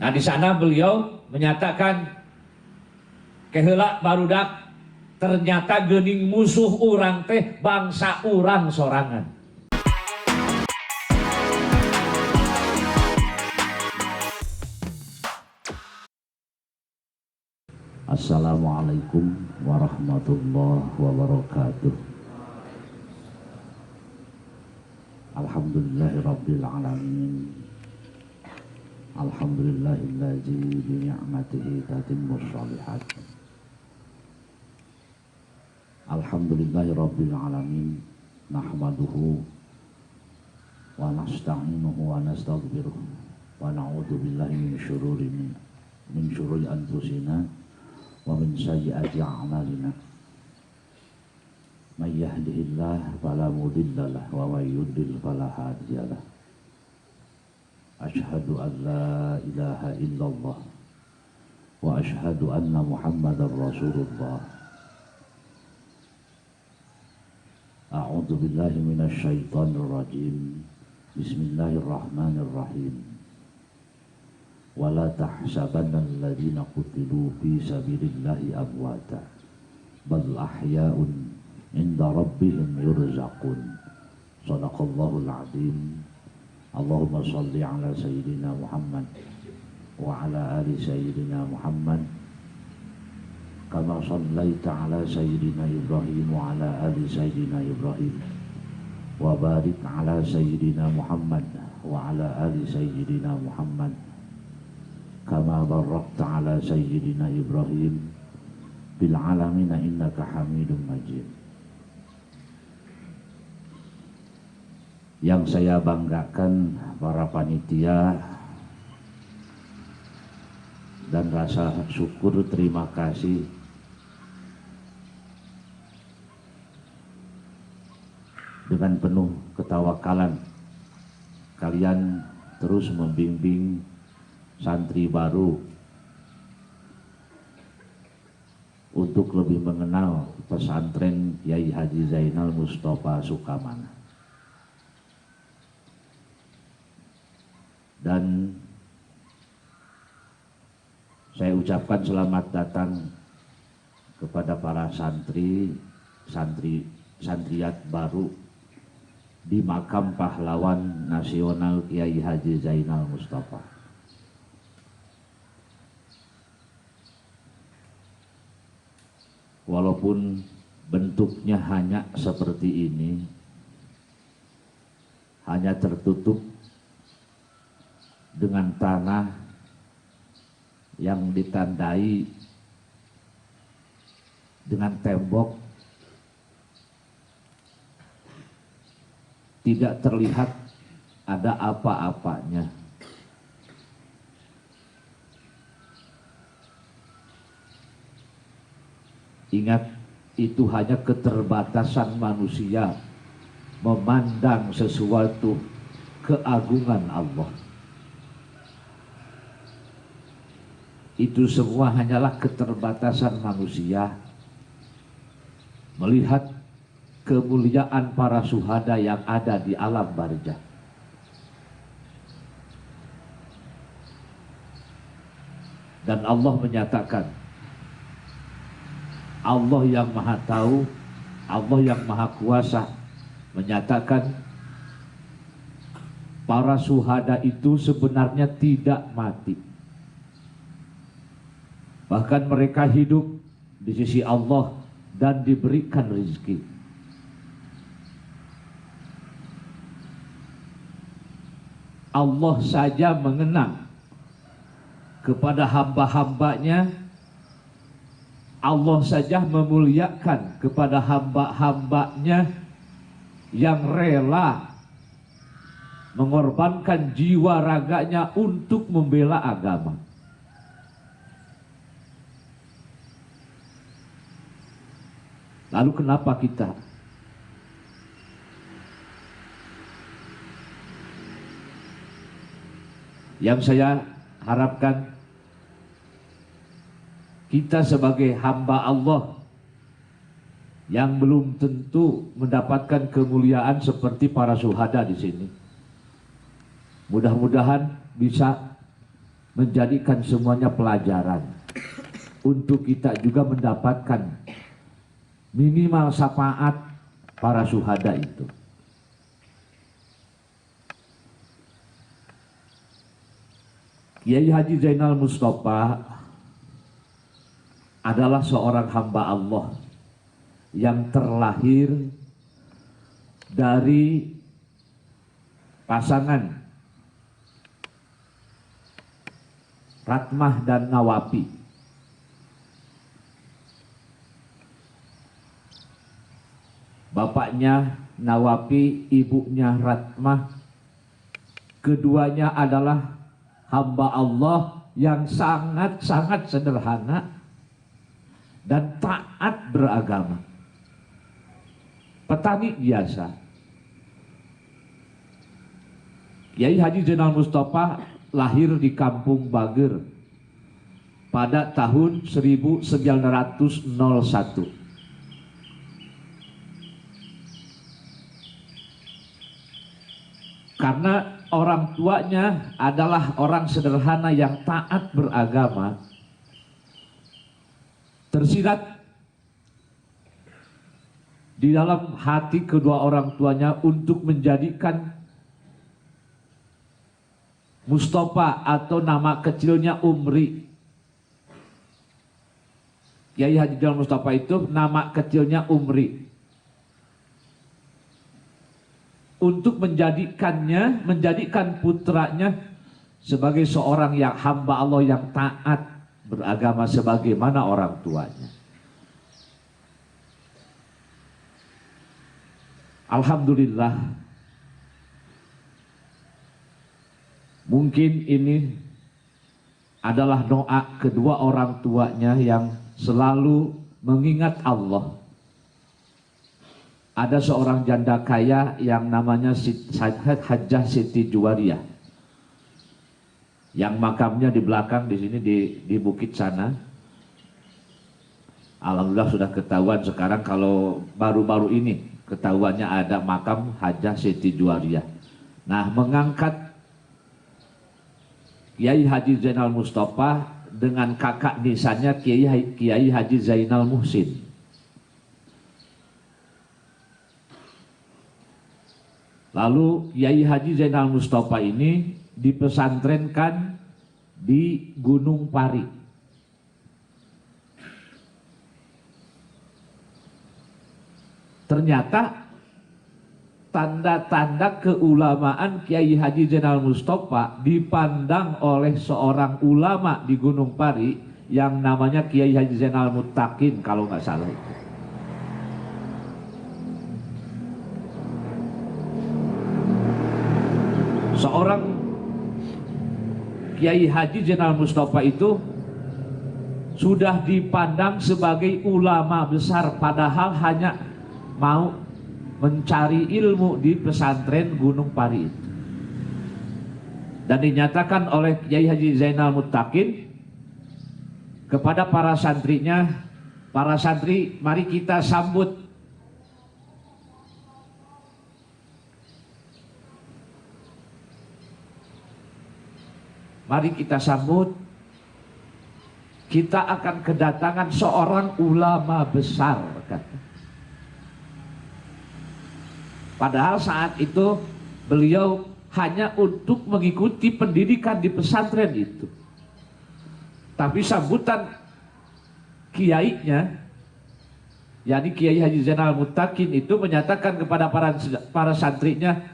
Nah, di sana beliau menyatakan keheula barudak ternyata geuning musuh urang teh bangsa urang sorangan. Assalamualaikum warahmatullahi wabarakatuh. Alhamdulillahirabbil alamin. Alhamdulillahilladzi bi ni'matihi tatimmus shalihat. Alhamdulillahirabbil alamin. Nahmaduhu wa nasta'inuhu wa nastaghfiruh wa na'udzu billahi min syururi anfusina wa min sayyiati a'malina. May yahdihillahu fala mudhillalah wa may yudlil fala hadiyalah. Asyhadu an la ilaha illallah wa asyhadu anna Muhammadar Rasulullah. A'udzu billahi minasy syaithanir rajim. Bismillahirrahmanirrahim. Wala tahsabanna alladziina qutilu fi sabilillahi amwata bal ahya'un 'inda rabbihim yurzaqun. Shadaqallahul 'adzim. Allahumma shalli 'ala sayyidina Muhammad wa 'ala ali sayyidina Muhammad kama shallaita 'ala sayyidina Ibrahim wa 'ala ali sayyidina Ibrahim wa barik 'ala sayyidina Muhammad wa 'ala ali sayyidina Muhammad kama barakta 'ala sayyidina Ibrahim bil 'alamin innaka Hamidum Majid. Yang saya banggakan para panitia dan rasa syukur terima kasih dengan penuh ketawakalan kalian terus membimbing santri baru untuk lebih mengenal pesantren Kyai Haji Zainal Mustafa Sukamana. Dan saya ucapkan selamat datang kepada para santriat baru di makam pahlawan nasional Kyai Haji Zainal Mustafa. Walaupun bentuknya hanya seperti ini, hanya tertutup dengan tanah yang ditandai dengan tembok, tidak terlihat ada apa-apanya. Ingat, itu hanya keterbatasan manusia memandang sesuatu keagungan Allah. Itu semua hanyalah keterbatasan manusia melihat kemuliaan para syuhada yang ada di alam barzakh. Dan Allah menyatakan, Allah yang maha tahu, Allah yang maha kuasa menyatakan para syuhada itu sebenarnya tidak mati. Bahkan mereka hidup di sisi Allah dan diberikan rezeki. Allah saja mengenang kepada hamba-hambanya, Allah saja memuliakan kepada hamba-hambanya yang rela mengorbankan jiwa raganya untuk membela agama. Lalu kenapa kita yang saya harapkan kita sebagai hamba Allah yang belum tentu mendapatkan kemuliaan seperti para syuhada di sini, mudah-mudahan bisa menjadikan semuanya pelajaran untuk kita juga mendapatkan minimal syafaat para syuhada itu. Kiai Haji Zainal Mustafa adalah seorang hamba Allah yang terlahir dari pasangan Ratmah dan Nawapi. Bapaknya Nawapi, ibunya Ratmah. Keduanya adalah hamba Allah yang sangat-sangat sederhana dan taat beragama. Petani biasa. Kiai Haji Zainal Mustafa lahir di Kampung Bager pada tahun 1901. Karena orang tuanya adalah orang sederhana yang taat beragama, tersirat di dalam hati kedua orang tuanya untuk menjadikan Mustafa atau nama kecilnya Umri. Kiai Haji Zainal Mustafa itu nama kecilnya Umri. Untuk menjadikan putranya sebagai seorang yang hamba Allah yang taat beragama sebagaimana orang tuanya. Alhamdulillah, mungkin ini adalah doa kedua orang tuanya yang selalu mengingat Allah. Ada seorang janda kaya yang namanya Hajjah Siti Juwariyah, yang makamnya di belakang di sini di bukit sana. Alhamdulillah sudah ketahuan sekarang, kalau baru-baru ini ketahuannya ada makam Hajjah Siti Juwariyah. Nah, mengangkat Kiai Haji Zainal Mustafa dengan kakak nisanya Kiai Haji Zainal Muhsin. Lalu Kiai Haji Zainal Mustafa ini dipesantrenkan di Gunung Pari. Ternyata tanda-tanda keulamaan Kiai Haji Zainal Mustafa dipandang oleh seorang ulama di Gunung Pari yang namanya Kiai Haji Zainal Muttaqin kalau nggak salah itu. Seorang Kiai Haji Zainal Mustafa itu sudah dipandang sebagai ulama besar, padahal hanya mau mencari ilmu di pesantren Gunung Pari itu. Dan dinyatakan oleh Kiai Haji Zainal Muttaqin kepada para santrinya, para santri, mari kita sambut kita akan kedatangan seorang ulama besar, kata. Padahal saat itu beliau hanya untuk mengikuti pendidikan di pesantren itu. Tapi sambutan kiainya, yakni Kiai Haji Zainal Muttaqin itu menyatakan kepada para santrinya,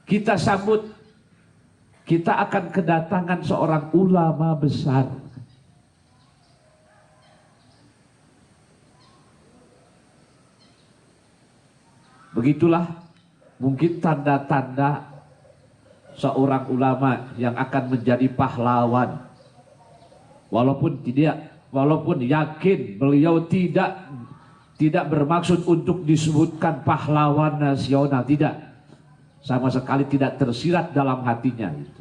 kita sambut, kita akan kedatangan seorang ulama besar. Begitulah mungkin tanda-tanda seorang ulama yang akan menjadi pahlawan. Walaupun yakin beliau tidak bermaksud untuk disebutkan pahlawan nasional, tidak. Sama sekali tidak tersirat dalam hatinya itu.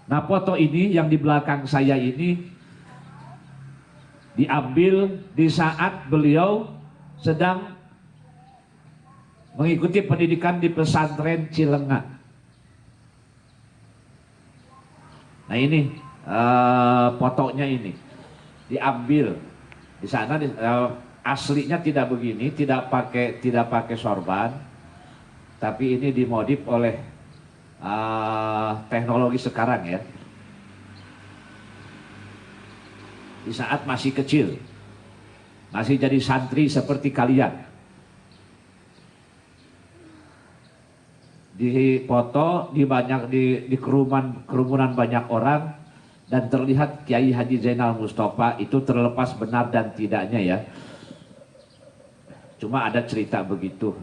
Nah, foto ini yang di belakang saya ini diambil di saat beliau sedang mengikuti pendidikan di pesantren Cilenga. Nah ini fotonya ini diambil di sana aslinya tidak begini, tidak pakai sorban, tapi ini dimodif oleh teknologi sekarang ya. Di saat masih kecil, masih jadi santri seperti kalian. Di foto di kerumunan banyak orang dan terlihat Kiai Haji Zainal Mustafa itu terlepas benar dan tidaknya ya. Cuma ada cerita begitu.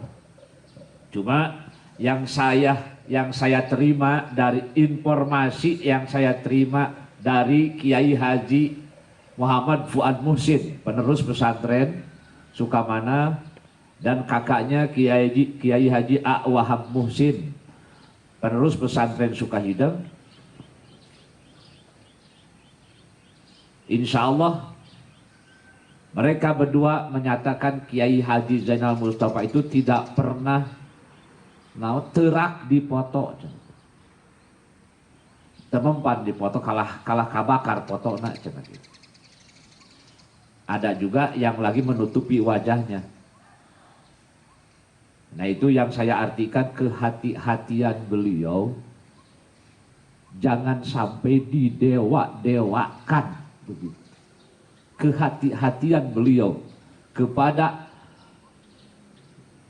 Cuma yang saya terima dari informasi yang saya terima dari Kiai Haji Muhammad Fuad Muhsin, penerus pesantren Sukamana, dan kakaknya Kiai Haji A. Wahab Muhsin, penerus pesantren Sukahideng. Insya Allah mereka berdua menyatakan Kiai Haji Zainal Mustafa itu tidak pernah terak di foto, temempan di foto, kalah kabakar foto nak. Ada juga yang lagi menutupi wajahnya. Nah itu yang saya artikan kehati-hatian beliau, jangan sampai didewa-dewakan begitu. Kehati-hatian beliau kepada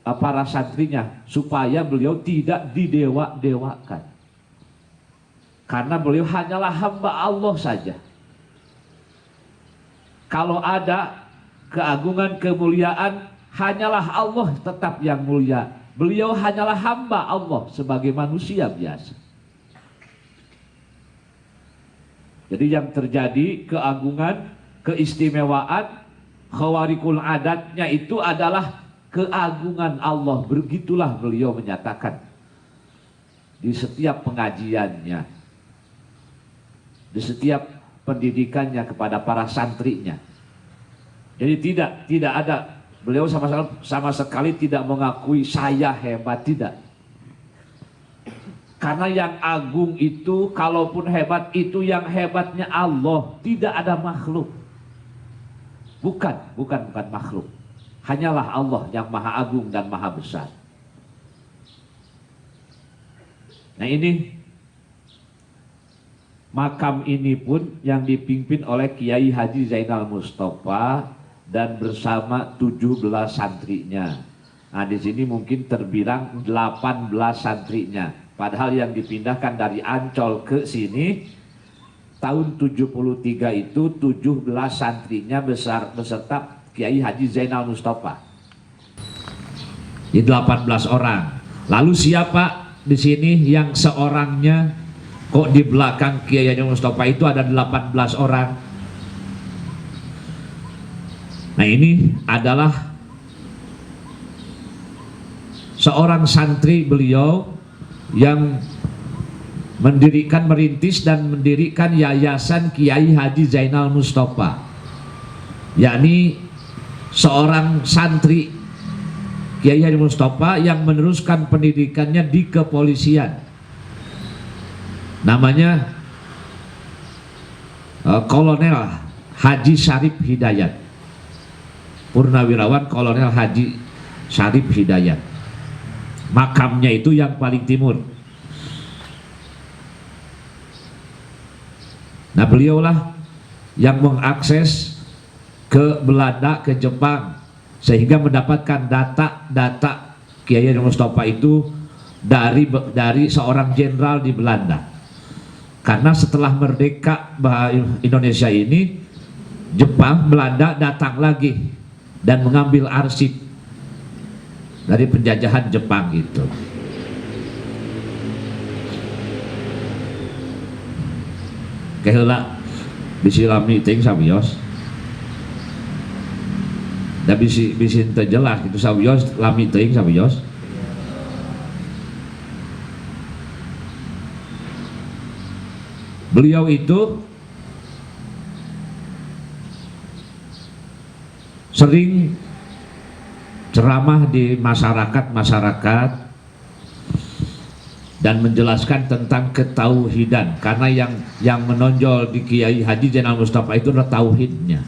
para santrinya supaya beliau tidak didewa-dewakan, karena beliau hanyalah hamba Allah saja. Kalau ada keagungan, kemuliaan, hanyalah Allah tetap yang mulia. Beliau hanyalah hamba Allah sebagai manusia biasa. Jadi yang terjadi keagungan, keistimewaan, khawarikul adatnya itu adalah keagungan Allah. Begitulah beliau menyatakan di setiap pengajiannya, di setiap pendidikannya kepada para santrinya. Jadi tidak ada, beliau sama sekali tidak mengakui saya hebat, tidak. Karena yang agung itu, kalaupun hebat itu yang hebatnya Allah, tidak ada makhluk. Bukan makhluk. Hanyalah Allah yang maha agung dan maha besar. Nah ini makam ini pun yang dipimpin oleh Kiai Haji Zainal Mustafa dan bersama 17 santrinya. Nah di sini mungkin terbilang 18 santrinya. Padahal yang dipindahkan dari Ancol ke sini tahun 73 itu 17 santrinya beserta Kiai Haji Zainal Mustafa. Di 18 orang. Lalu siapa di sini yang seorangnya? Kok di belakang Kiai Haji Mustafa itu ada 18 orang? Nah ini adalah seorang santri beliau yang merintis dan mendirikan Yayasan Kiai Haji Zainal Mustafa, yakni seorang santri Kiai Haji Mustafa yang meneruskan pendidikannya di kepolisian. Namanya Kolonel Haji Syarif Hidayat, Purnawirawan Kolonel Haji Syarif Hidayat. Makamnya itu yang paling timur. Nah beliaulah yang mengakses ke Belanda, ke Jepang, sehingga mendapatkan data Kiai Haji Mustafa itu dari seorang jenderal di Belanda. Karena setelah merdeka Indonesia ini, Jepang, Belanda datang lagi dan mengambil arsip dari penjajahan Jepang itu. Keheula bisi lami ting sawios. Da bisi teu jelas gitu sawios lami teuing sawios. Beliau itu sering ceramah di masyarakat dan menjelaskan tentang ketauhidan, karena yang menonjol di Kiai Haji Zainal Mustafa itu adalah tauhidnya,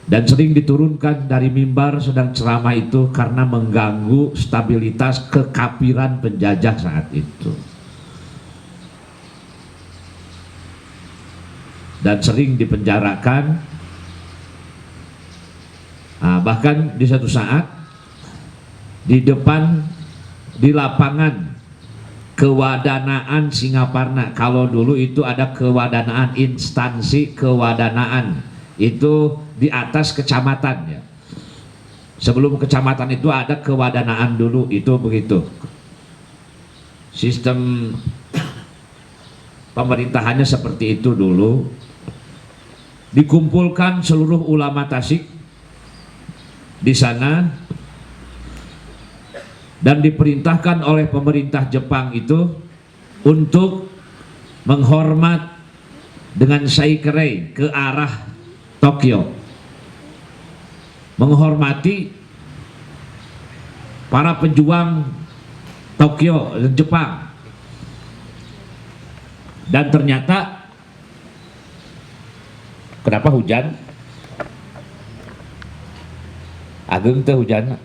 dan sering diturunkan dari mimbar sedang ceramah itu karena mengganggu stabilitas kekafiran penjajah saat itu, dan sering dipenjarakan. Bahkan di satu saat di depan, di lapangan kewadanaan Singaparna, kalau dulu itu ada kewadanaan, instansi kewadanaan itu di atas kecamatan ya. Sebelum kecamatan itu ada kewadanaan dulu, itu begitu sistem pemerintahannya, seperti itu dulu. Dikumpulkan seluruh ulama Tasik di sana dan diperintahkan oleh pemerintah Jepang itu untuk menghormat dengan saikerei ke arah Tokyo, menghormati para pejuang Tokyo dan Jepang. Dan ternyata kenapa hujan? Ageng teh hujan.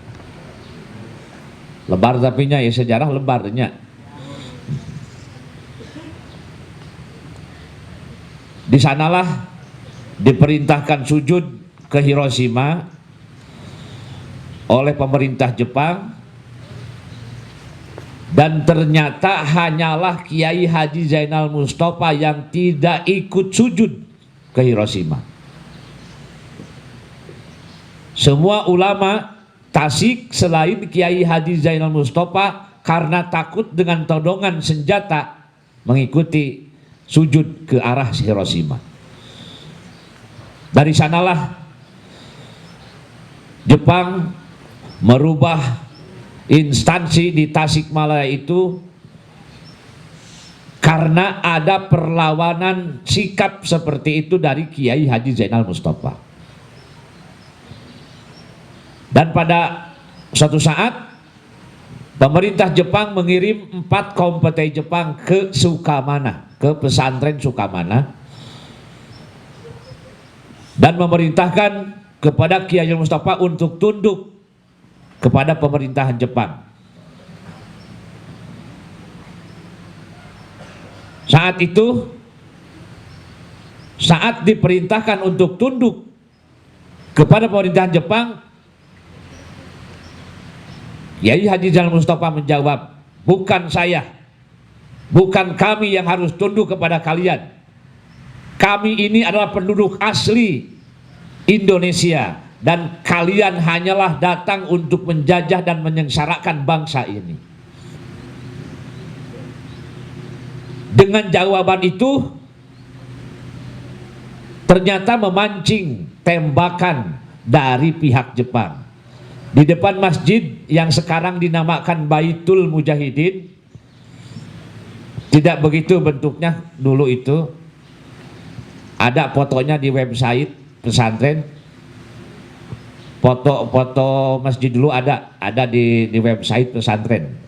Lebar tapinya ya, sejarah lebarnya. Di sanalah diperintahkan sujud ke Hiroshima oleh pemerintah Jepang, dan ternyata hanyalah Kiai Haji Zainal Mustafa yang tidak ikut sujud ke Hiroshima. Semua ulama Tasik selain Kiai Haji Zainal Mustafa karena takut dengan todongan senjata mengikuti sujud ke arah Hiroshima. Dari sanalah Jepang merubah instansi di Tasikmalaya itu karena ada perlawanan sikap seperti itu dari Kiai Haji Zainal Mustafa. Dan pada suatu saat pemerintah Jepang mengirim 4 kompeten Jepang ke Sukamana, ke pesantren Sukamana, dan memerintahkan kepada Kiai Haji Mustafa untuk tunduk kepada pemerintahan Jepang. Saat itu, saat diperintahkan untuk tunduk kepada pemerintahan Jepang, Kiai Haji Zainal Mustafa menjawab, bukan saya, bukan kami yang harus tunduk kepada kalian. Kami ini adalah penduduk asli Indonesia dan kalian hanyalah datang untuk menjajah dan menyengsarakan bangsa ini. Dengan jawaban itu ternyata memancing tembakan dari pihak Jepang. Di depan masjid yang sekarang dinamakan Baitul Mujahidin, tidak begitu bentuknya dulu itu. Ada fotonya di website pesantren. Foto-foto masjid dulu ada di website pesantren.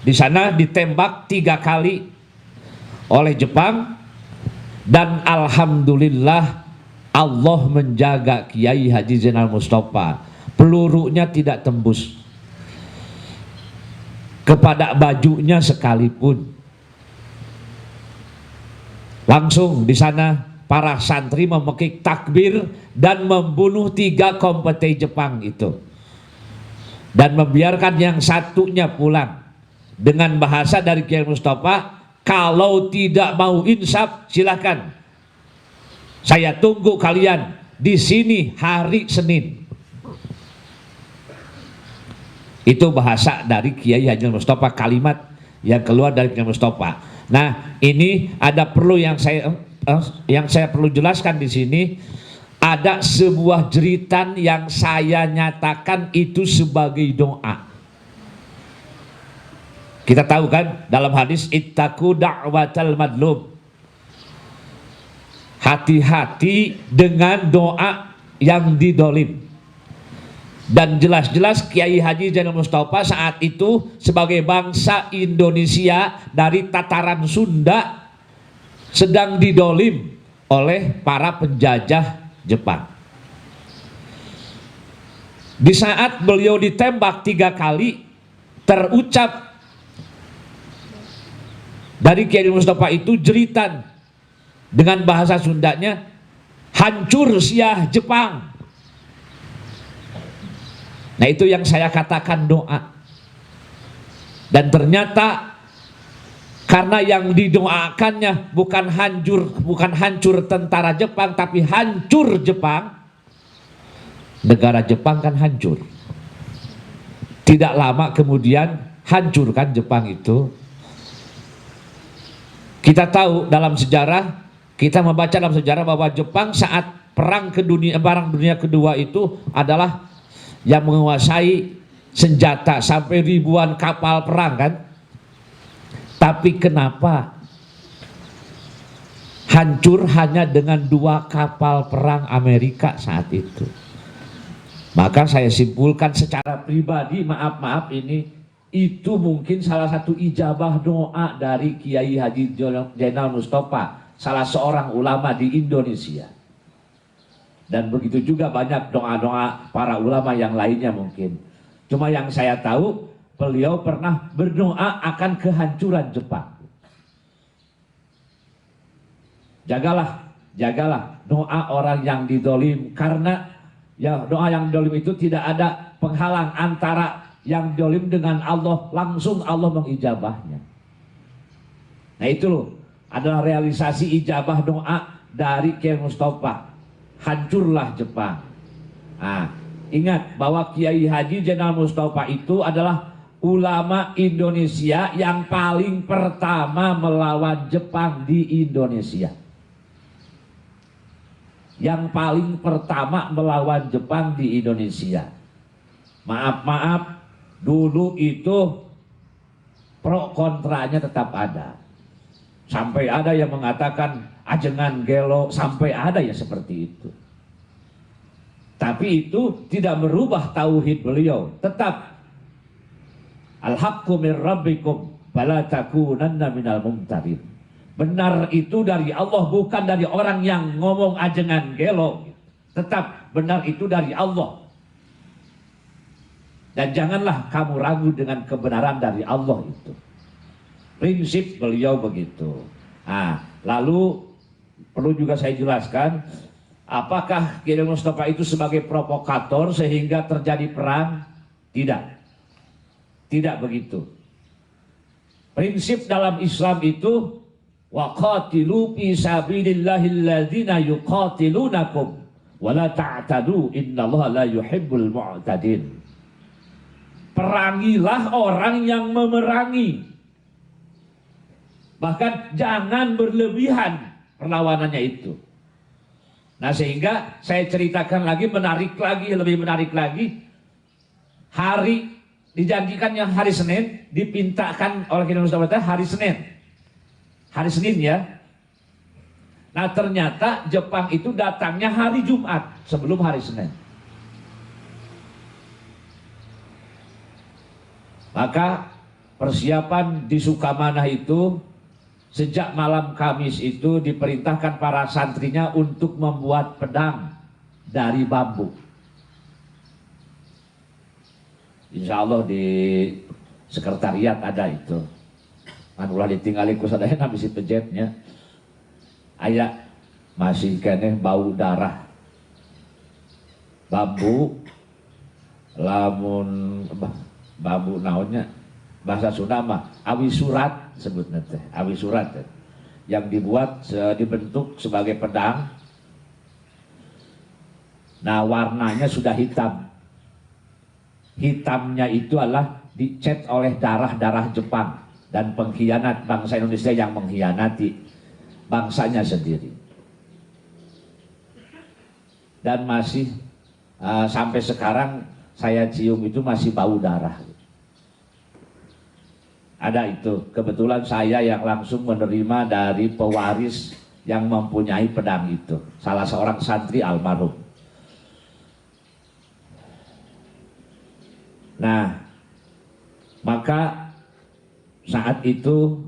Di sana ditembak 3 kali oleh Jepang, dan alhamdulillah Allah menjaga Kiai Haji Zainal Mustafa. Pelurunya tidak tembus kepada bajunya sekalipun. Langsung di sana para santri memekik takbir dan membunuh 3 kompeten Jepang itu, dan membiarkan yang satunya pulang dengan bahasa dari Kiai Mustafa, kalau tidak mau insaf silakan, saya tunggu kalian di sini hari Senin. Itu bahasa dari Kiai Haji Mustafa, kalimat yang keluar dari Kiai Mustafa. Nah, ini ada perlu yang saya perlu jelaskan di sini. Ada sebuah jeritan yang saya nyatakan itu sebagai doa. Kita tahu kan dalam hadis ittaqu da'watal madlum, hati-hati dengan doa yang didolim. Dan jelas-jelas Kiai Haji Zainal Mustafa saat itu sebagai bangsa Indonesia dari tataran Sunda sedang didolim oleh para penjajah Jepang. Di saat beliau ditembak 3 kali, terucap dari Kiai Mustafa itu jeritan dengan bahasa Sundanya, hancur siah Jepang. Nah, itu yang saya katakan doa. Dan ternyata karena yang didoakannya bukan hancur tentara Jepang, tapi hancur Jepang. Negara Jepang kan hancur. Tidak lama kemudian hancur kan Jepang itu. Kita tahu dalam sejarah, kita membaca dalam sejarah bahwa Jepang saat perang dunia kedua itu adalah yang menguasai senjata sampai ribuan kapal perang kan. Tapi kenapa hancur hanya dengan 2 kapal perang Amerika saat itu? Maka saya simpulkan secara pribadi, maaf ini, itu mungkin salah satu ijabah doa dari Kiai Haji Zainal Mustafa, salah seorang ulama di Indonesia. Dan begitu juga banyak doa-doa para ulama yang lainnya mungkin. Cuma yang saya tahu, beliau pernah berdoa akan kehancuran Jepang. Jagalah doa orang yang didolim, karena ya doa yang didolim itu tidak ada penghalang antara yang didolim dengan Allah, langsung Allah mengijabahnya. Nah itu loh, adalah realisasi ijabah doa dari Kiai Mustafa. Hancurlah Jepang. Nah, ingat bahwa Kiai Haji Zainal Mustafa itu adalah ulama Indonesia yang paling pertama melawan Jepang di Indonesia. Yang paling pertama melawan Jepang di Indonesia. Maaf, dulu itu pro kontranya tetap ada. Sampai ada yang mengatakan ajengan gelo, sampai ada ya seperti itu. Tapi itu tidak merubah tauhid beliau. Tetap al-haqqu min rabbikum fala takunanna minal mumtarin. Benar itu dari Allah, bukan dari orang yang ngomong ajengan gelo. Tetap benar itu dari Allah. Dan janganlah kamu ragu dengan kebenaran dari Allah itu. Prinsip beliau begitu. Nah, lalu perlu juga saya jelaskan, apakah Kiai Mustafa itu sebagai provokator sehingga terjadi perang? Tidak begitu. Prinsip dalam Islam itu waqatilu fi sabilillahil ladzina yuqatilunakum wa la ta'tadu innallaha la yuhibbul mu'tadin. Perangilah orang yang memerangi. Bahkan jangan berlebihan perlawanannya itu. Nah, sehingga saya ceritakan lagi, lebih menarik lagi. Hari dijanjikan yang hari Senin, dipintakan oleh Kiai Mustafa hari Senin. Hari Senin ya. Nah, ternyata Jepang itu datangnya hari Jumat sebelum hari Senin. Maka persiapan di Sukamanah itu sejak malam Kamis itu diperintahkan para santrinya untuk membuat pedang dari bambu. Insya Allah di sekretariat ada itu. Manulah ditinggalin ku sadaya bisi pejetnya. Aya masih kene bau darah. Bambu lamun bambu naonnya bahasa Sunda mah awi surat sebutnya teh, awi surat teh. Yang dibuat dibentuk sebagai pedang. Nah, warnanya sudah hitam. Hitamnya itu adalah dicet oleh darah-darah Jepang dan pengkhianat bangsa Indonesia yang mengkhianati bangsanya sendiri. Dan masih sampai sekarang saya cium itu masih bau darah. Ada itu, kebetulan saya yang langsung menerima dari pewaris yang mempunyai pedang itu, salah seorang santri almarhum. Nah, maka saat itu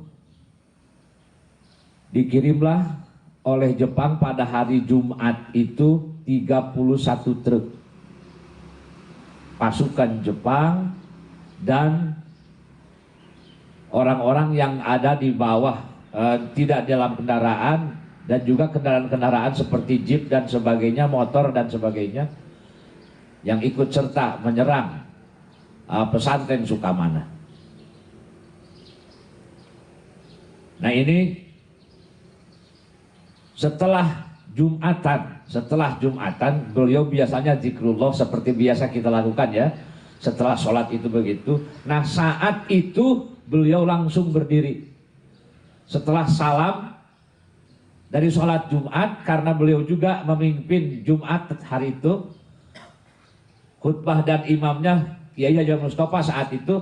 dikirimlah oleh Jepang pada hari Jumat itu 31 truk pasukan Jepang dan orang-orang yang ada di bawah, tidak dalam kendaraan, dan juga kendaraan-kendaraan seperti jeep dan sebagainya, motor dan sebagainya, yang ikut serta menyerang pesantren Sukamana. Nah, ini setelah Jumatan beliau biasanya zikrullah seperti biasa kita lakukan ya. Setelah sholat itu begitu. Nah, saat itu beliau langsung berdiri. Setelah salam dari sholat Jumat, karena beliau juga memimpin Jumat hari itu, khutbah dan imamnya Kiai Haji Mustafa saat itu.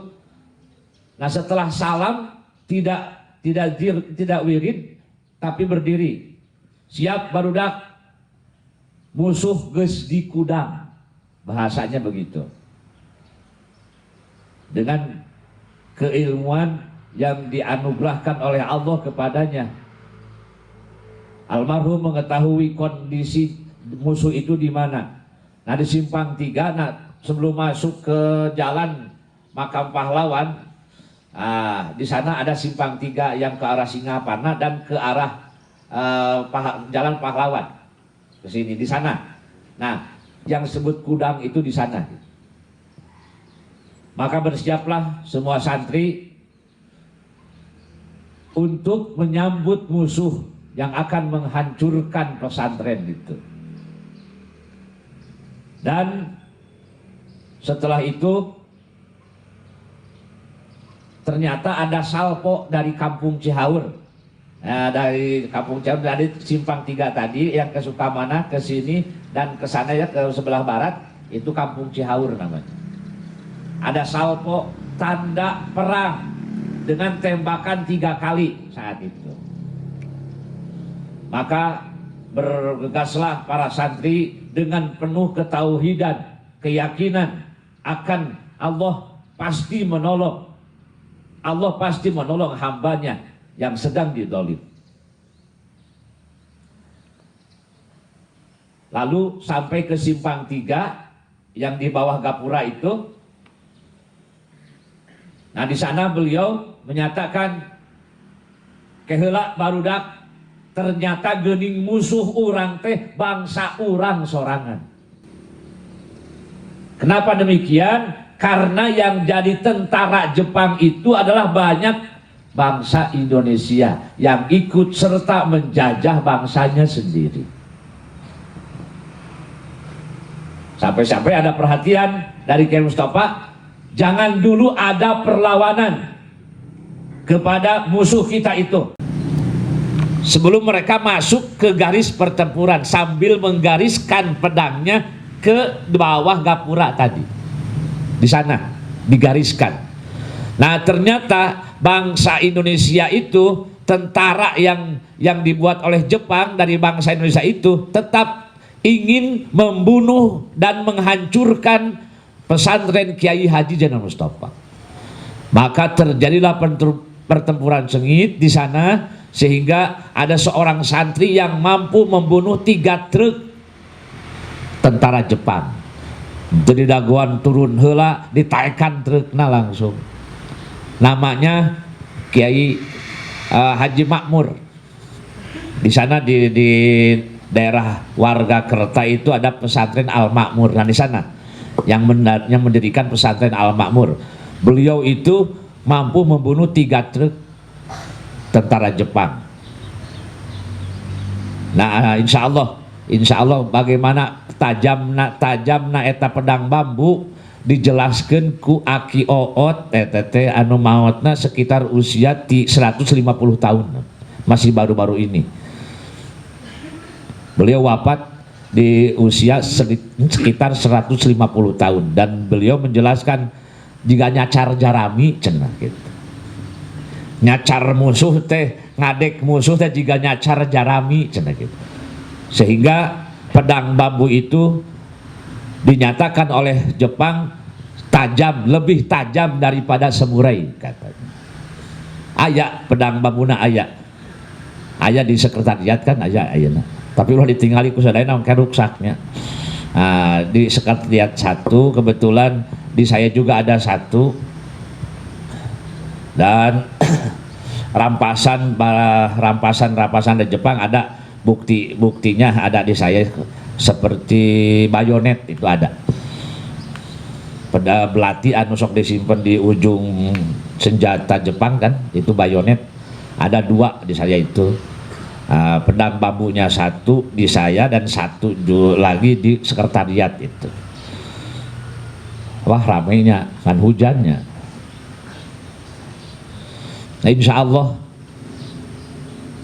Nah, setelah salam tidak wirid tapi berdiri. Siap barudak, musuh geus di kudang, bahasanya begitu. Dengan keilmuan yang dianugerahkan oleh Allah kepadanya, almarhum mengetahui kondisi musuh itu di mana. Nah, di simpang 3, nah sebelum masuk ke jalan Makam Pahlawan, di sana ada simpang 3 yang ke arah Singapana dan ke arah Jalan Pahlawan ke sini, di sana. Nah, yang disebut kudang itu di sana. Maka bersiaplah semua santri untuk menyambut musuh yang akan menghancurkan pesantren itu. Dan setelah itu ternyata ada salpo dari Kampung Cihaur. Nah, dari Kampung Cihaur, dari simpang 3 tadi yang ke Sukamana ke sini dan ke sana ya, ke sebelah barat, itu Kampung Cihaur namanya. Ada salpo tanda perang dengan tembakan 3 kali saat itu. Maka bergegaslah para santri dengan penuh ketauhidan, keyakinan akan Allah pasti menolong. Allah pasti menolong hambanya yang sedang didolim. Lalu sampai ke simpang 3 yang di bawah gapura itu. Nah, di sana beliau menyatakan, keheula barudak, ternyata geuning musuh urang teh bangsa urang sorangan. Kenapa demikian? Karena yang jadi tentara Jepang itu adalah banyak bangsa Indonesia yang ikut serta menjajah bangsanya sendiri. Sampai-sampai ada perhatian dari Kiai Mustafa, jangan dulu ada perlawanan kepada musuh kita itu sebelum mereka masuk ke garis pertempuran, sambil menggariskan pedangnya ke bawah gapura tadi. Di sana digariskan. Nah, ternyata bangsa Indonesia itu, tentara yang dibuat oleh Jepang dari bangsa Indonesia itu tetap ingin membunuh dan menghancurkan pesantren Kiai Haji Zainal Mustafa. Maka terjadilah pertempuran sengit di sana, sehingga ada seorang santri yang mampu membunuh 3 truk tentara Jepang. Jadi daguan turun heula, ditaekan trukna langsung. Namanya Kiai Haji Makmur. Di sana di daerah Warga Kerta itu ada pesantren Al Makmur. Nah, di sana yang mendirikan pesantren Al Makmur. Beliau itu mampu membunuh 3 truk tentara Jepang. Nah, insya Allah bagaimana tajamna eta pedang bambu dijelaskan ku Aki Oot anu maotna sekitar usia 150 tahun, masih baru-baru ini. Beliau wafat di usia sekitar 150 tahun, dan beliau menjelaskan jika nyacar jarami cenah gitu. Nyacar musuh teh, ngadek musuh teh jika nyacar jarami cenah gitu. Sehingga pedang bambu itu dinyatakan oleh Jepang tajam, lebih tajam daripada semurai katanya. Aya pedang bambuna aya di sekretariat kan aya ayeuna. Tapi ulah ditinggali ku sadayana mangke ruksaknya. Di sekretariat satu, kebetulan di saya juga ada satu, dan rampasan dari Jepang ada buktinya ada di saya, seperti bayonet itu ada. Pada belati anu sok disimpan di ujung senjata Jepang kan, itu bayonet ada 2 di saya itu. Pedang bambunya 1 di saya dan 1 lagi di sekretariat itu. Wah ramainya kan hujannya. Nah insya Allah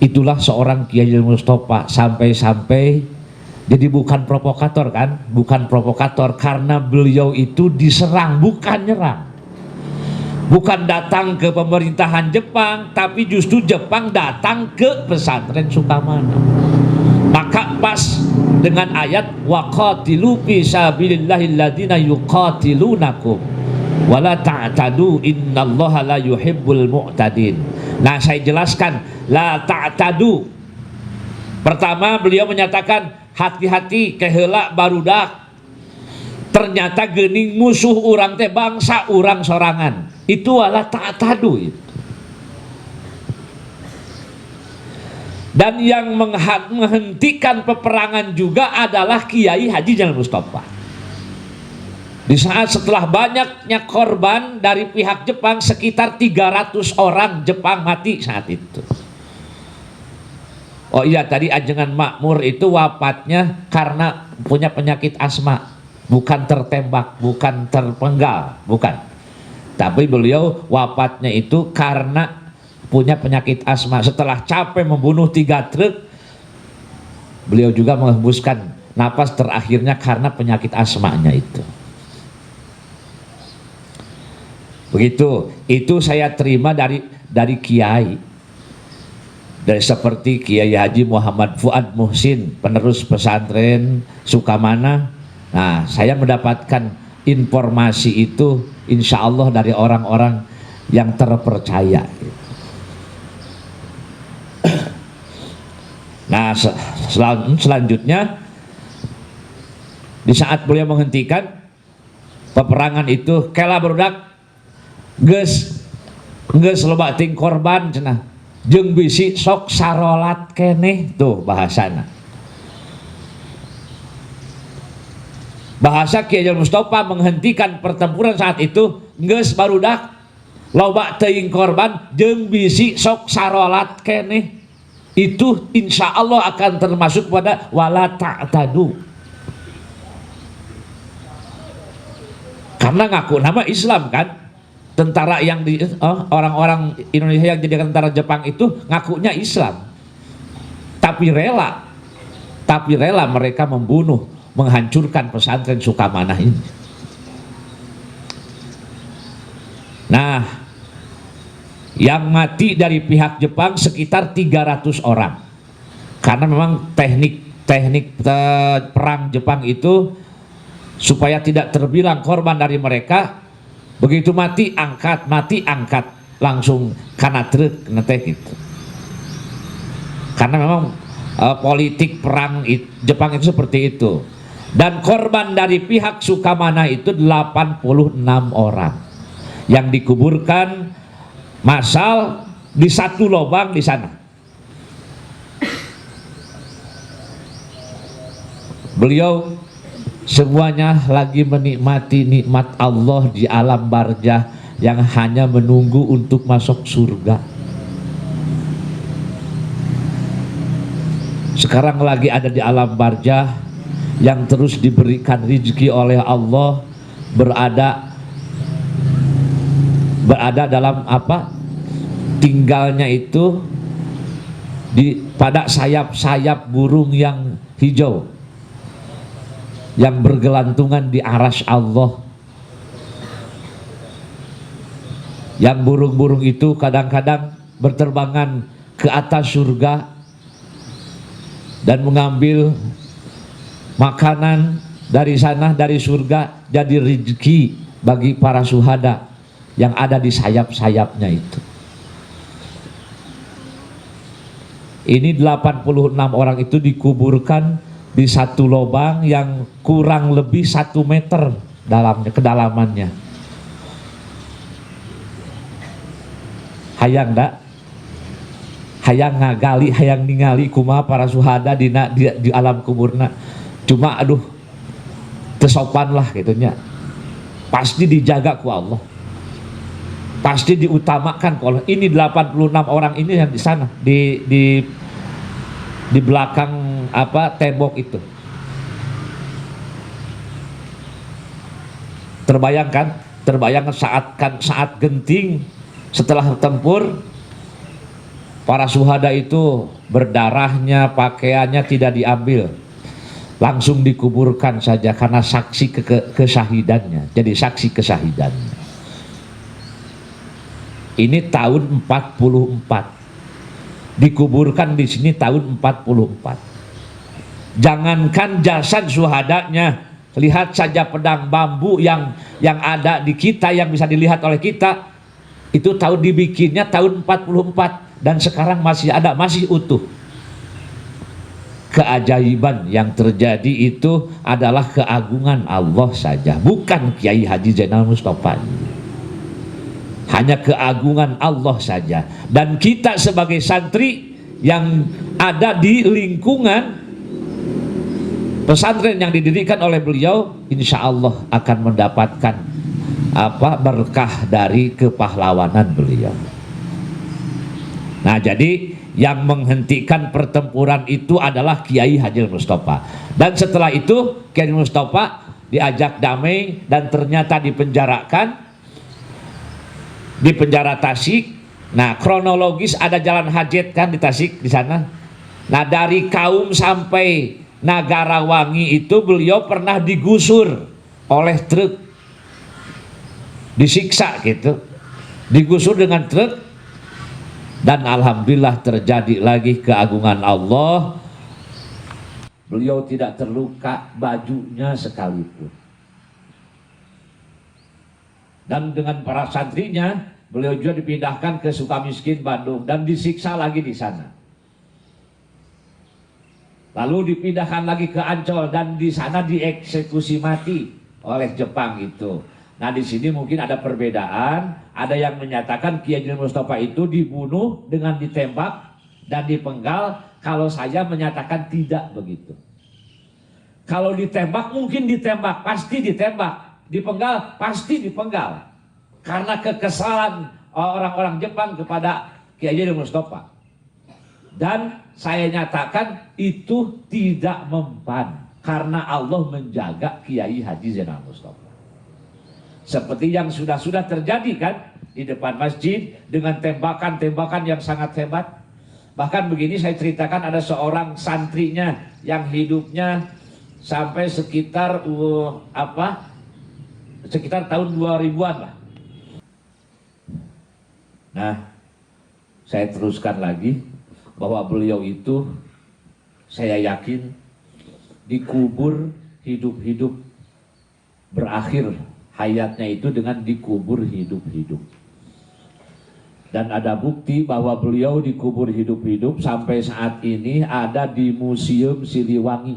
itulah seorang Kiai Mustafa, sampai-sampai jadi bukan provokator kan, bukan provokator karena beliau itu diserang, bukan nyerang. Bukan datang ke pemerintahan Jepang, tapi justru Jepang datang ke pesantren Sukamana. Maka pas dengan ayat waqatilu fi sabilillahil ladzina yuqatilunakum wala ta'tadu innallaha la yuhibbul mu'tadin. Nah, saya jelaskan la ta'tadu. Pertama beliau menyatakan hati-hati keheula barudak. Ternyata geuning musuh urang teh bangsa urang sorangan. Itu adalah ta'tadu itu. Dan yang menghentikan peperangan juga adalah Kiai Haji Jalil Mustafa. Di saat setelah banyaknya korban dari pihak Jepang, sekitar 300 orang Jepang mati saat itu. Oh iya, tadi Ajengan Makmur itu wafatnya karena punya penyakit asma, bukan tertembak, bukan terpenggal, bukan. Tapi beliau wafatnya itu karena punya penyakit asma. Setelah capek membunuh 3 truk, beliau juga menghembuskan napas terakhirnya karena penyakit asmanya itu. Begitu, itu saya terima dari kiai. Dari seperti Kiai Haji Muhammad Fuad Muhsin, penerus pesantren Sukamana. Nah, saya mendapatkan informasi itu insya Allah dari orang-orang yang terpercaya. Nah, selanjutnya di saat beliau menghentikan peperangan itu, kela berudak geus loba ting korban cenah. Jeung bisi sok sarolat keneh, tuh bahasana. Bahasa Kiai Jalil Mustafa menghentikan pertempuran saat itu, geus barudak loba teuing korban jeung bisi sok sarolat keneh. Itu insya Allah akan termasuk pada wala ta'tadu. Karena ngaku nama Islam kan. Tentara yang di orang-orang Indonesia yang jadi tentara Jepang itu ngakunya Islam, tapi rela mereka membunuh, menghancurkan pesantren Sukamana ini. Nah, yang mati dari pihak Jepang sekitar 300 orang, karena memang teknik perang Jepang itu supaya tidak terbilang korban dari mereka. Begitu mati angkat langsung kana truk ngeteh gitu. Karena memang politik perang Jepang itu seperti itu. Dan korban dari pihak Sukamana itu 86 orang yang dikuburkan massal di satu lubang di sana. Beliau semuanya lagi menikmati nikmat Allah di alam barzah yang hanya menunggu untuk masuk surga. Sekarang lagi ada di alam barzah yang terus diberikan rezeki oleh Allah, berada dalam apa? Tinggalnya itu pada sayap-sayap burung yang hijau, yang bergelantungan di arasy Allah. Yang burung-burung itu kadang-kadang berterbangan ke atas surga dan mengambil makanan dari sana, dari surga, jadi rezeki bagi para syuhada yang ada di sayap-sayapnya itu. Ini 86 orang itu dikuburkan di satu lubang yang kurang lebih 1 meter dalamnya, kedalamannya. Hayang dak? Hayang ngagali, hayang ningali kumaha para syuhada di alam kuburna. Cuma aduh tersopan lah gitunya. Pasti dijaga ku Allah. Pasti diutamakan ku Allah. Ini 86 orang ini yang di sana di belakang tembok itu. Terbayangkan saat genting setelah tempur, para syuhada itu berdarahnya, pakaiannya tidak diambil, langsung dikuburkan saja karena saksi kesahidannya. Jadi saksi kesahidannya. Ini tahun 44. Dikuburkan di sini tahun 44. Jangankan jasad syuhadanya, lihat saja pedang bambu yang ada di kita, yang bisa dilihat oleh kita, itu tahun dibikinnya tahun 44 dan sekarang masih ada, masih utuh. Keajaiban yang terjadi itu adalah keagungan Allah saja, bukan Kiai Haji Zainal Mustafa. Hanya keagungan Allah saja. Dan kita sebagai santri yang ada di lingkungan pesantren yang didirikan oleh beliau, insya Allah akan mendapatkan berkah dari kepahlawanan beliau. Nah, jadi yang menghentikan pertempuran itu adalah Kiai Haji Mustafa. Dan setelah itu Kiai Mustafa diajak damai dan ternyata dipenjarakan di penjara Tasik. Nah, kronologis ada jalan hajat kan di Tasik di sana. Nah, dari Kaum sampai Nagarawangi itu beliau pernah digusur oleh truk, disiksa gitu, digusur dengan truk. Dan alhamdulillah terjadi lagi keagungan Allah, beliau tidak terluka bajunya sekalipun. Dan dengan para santrinya, beliau juga dipindahkan ke Sukamiskin, Bandung, dan disiksa lagi di sana. Lalu dipindahkan lagi ke Ancol dan di sana dieksekusi mati oleh Jepang itu. Nah, di sini mungkin ada perbedaan. Ada yang menyatakan Kiai Haji Mustafa itu dibunuh dengan ditembak dan dipenggal. Kalau saya menyatakan tidak begitu. Kalau ditembak mungkin ditembak, pasti ditembak. Dipenggal pasti dipenggal. Karena kekesalan orang-orang Jepang kepada Kiai Haji Mustafa. Dan saya nyatakan itu tidak mempan, karena Allah menjaga Kiai Haji Zainal Mustafa. Seperti yang sudah terjadi kan di depan masjid dengan tembakan-tembakan yang sangat hebat. Bahkan begini saya ceritakan, ada seorang santrinya yang hidupnya sampai sekitar tahun 2000-an lah. Nah, saya teruskan lagi bahwa beliau itu saya yakin dikubur hidup-hidup, berakhir hayatnya itu dengan dikubur hidup-hidup. Dan ada bukti bahwa beliau dikubur hidup-hidup sampai saat ini ada di Museum Siliwangi.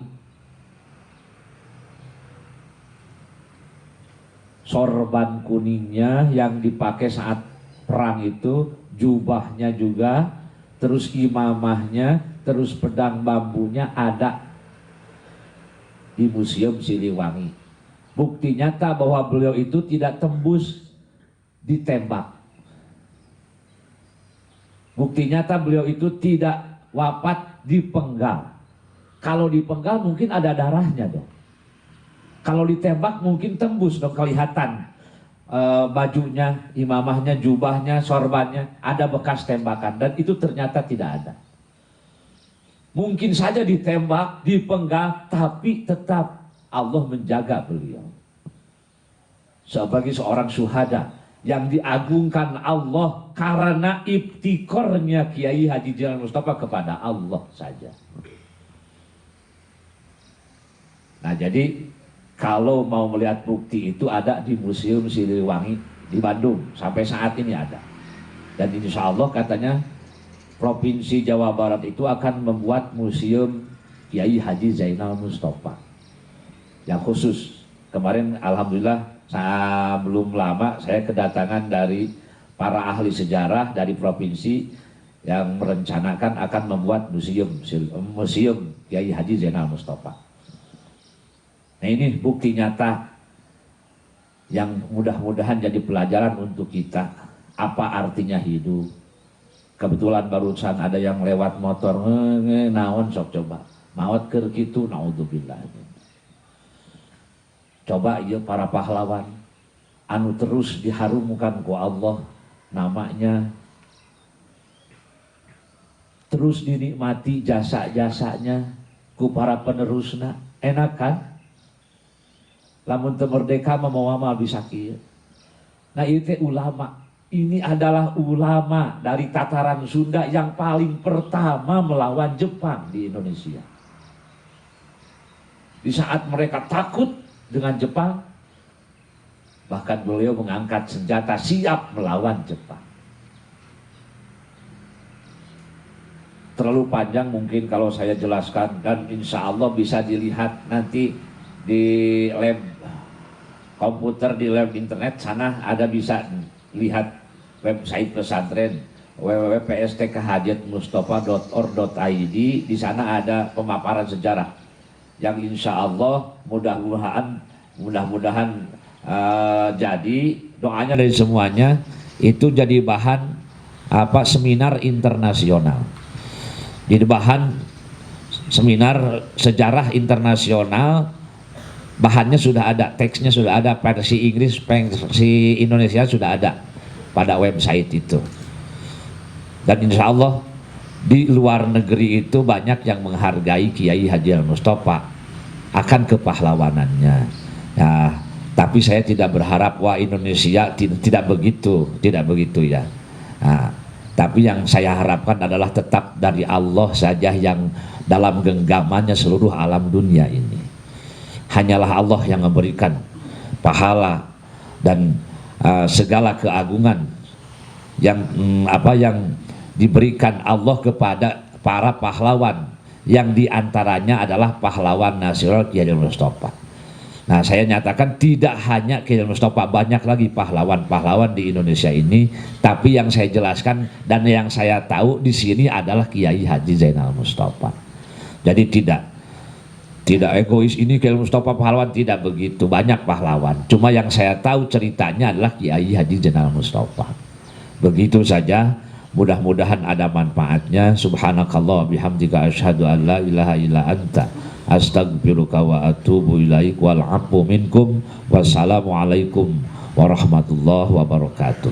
Sorban kuningnya yang dipakai saat perang itu, jubahnya juga, terus imamahnya, terus pedang bambunya ada di Museum Siliwangi. Bukti nyata bahwa beliau itu tidak tembus ditembak. Bukti nyata beliau itu tidak wafat dipenggal. Kalau dipenggal mungkin ada darahnya dong. Kalau ditembak mungkin tembus dong, kelihatan bajunya, imamahnya, jubahnya, sorbannya, ada bekas tembakan. Dan itu ternyata tidak ada. Mungkin saja ditembak, dipenggal, tapi tetap Allah menjaga beliau sebagai seorang syuhada yang diagungkan Allah karena ibtikornya Kiai Haji Zainal Mustafa kepada Allah saja. Nah, jadi Kalau mau melihat bukti itu ada di Museum Siliwangi di Bandung, sampai saat ini ada. Dan insya Allah katanya Provinsi Jawa Barat itu akan membuat museum Kiai Haji Zainal Mustafa yang khusus. Kemarin alhamdulillah belum lama saya kedatangan dari para ahli sejarah dari provinsi yang merencanakan akan membuat museum Kiai Haji Zainal Mustafa. Nah, ini bukti nyata yang mudah-mudahan jadi pelajaran untuk kita apa artinya hidup. Kebetulan barusan ada yang lewat motor, naon sok coba maut keur kitu, naudzubillah. Coba ieu para pahlawan anu terus diharumkan ku Allah namanya, terus dinikmati jasa-jasanya ku para penerusna. Enak kan? Lamun teu merdeka mau amal bisa kieu. Nah, ieu teh ulama. Ini adalah ulama dari tataran Sunda yang paling pertama melawan Jepang di Indonesia. Di saat mereka takut dengan Jepang, bahkan beliau mengangkat senjata siap melawan Jepang. Terlalu panjang mungkin kalau saya jelaskan, dan insya Allah bisa dilihat nanti di lab komputer, di lab internet sana ada, bisa lihat website pesantren www.pstkhajatmustofa.org.id. Di sana ada pemaparan sejarah yang insya Allah mudah-mudahan jadi doanya dari semuanya itu jadi bahan seminar internasional. Jadi bahan seminar sejarah internasional, bahannya sudah ada, teksnya sudah ada, versi Inggris, versi Indonesia sudah ada pada website itu. Dan insya Allah di luar negeri itu banyak yang menghargai Kiai Haji Mustafa akan kepahlawanannya. Ya, tapi saya tidak berharap wah Indonesia tidak begitu ya. Nah, tapi yang saya harapkan adalah tetap dari Allah saja yang dalam genggamannya seluruh alam dunia ini. Hanyalah Allah yang memberikan pahala dan segala keagungan yang yang diberikan Allah kepada para pahlawan, yang diantaranya adalah pahlawan nasional Kiai Mustafa. Nah, saya nyatakan tidak hanya Kiai Mustafa, banyak lagi pahlawan-pahlawan di Indonesia ini, tapi yang saya jelaskan dan yang saya tahu di sini adalah Kiai Haji Zainal Mustafa. Jadi tidak egois ini Kiai Mustafa pahlawan, tidak begitu, banyak pahlawan. Cuma yang saya tahu ceritanya adalah Kiai Haji Zainal Mustafa. Begitu saja, mudah-mudahan ada manfaatnya. Subhanakallah bihamdika asyhadu an la ilaha illa anta astaghfiruka wa atubu ilaik wal afu minkum. Wassalamualaikum warahmatullahi wabarakatuh.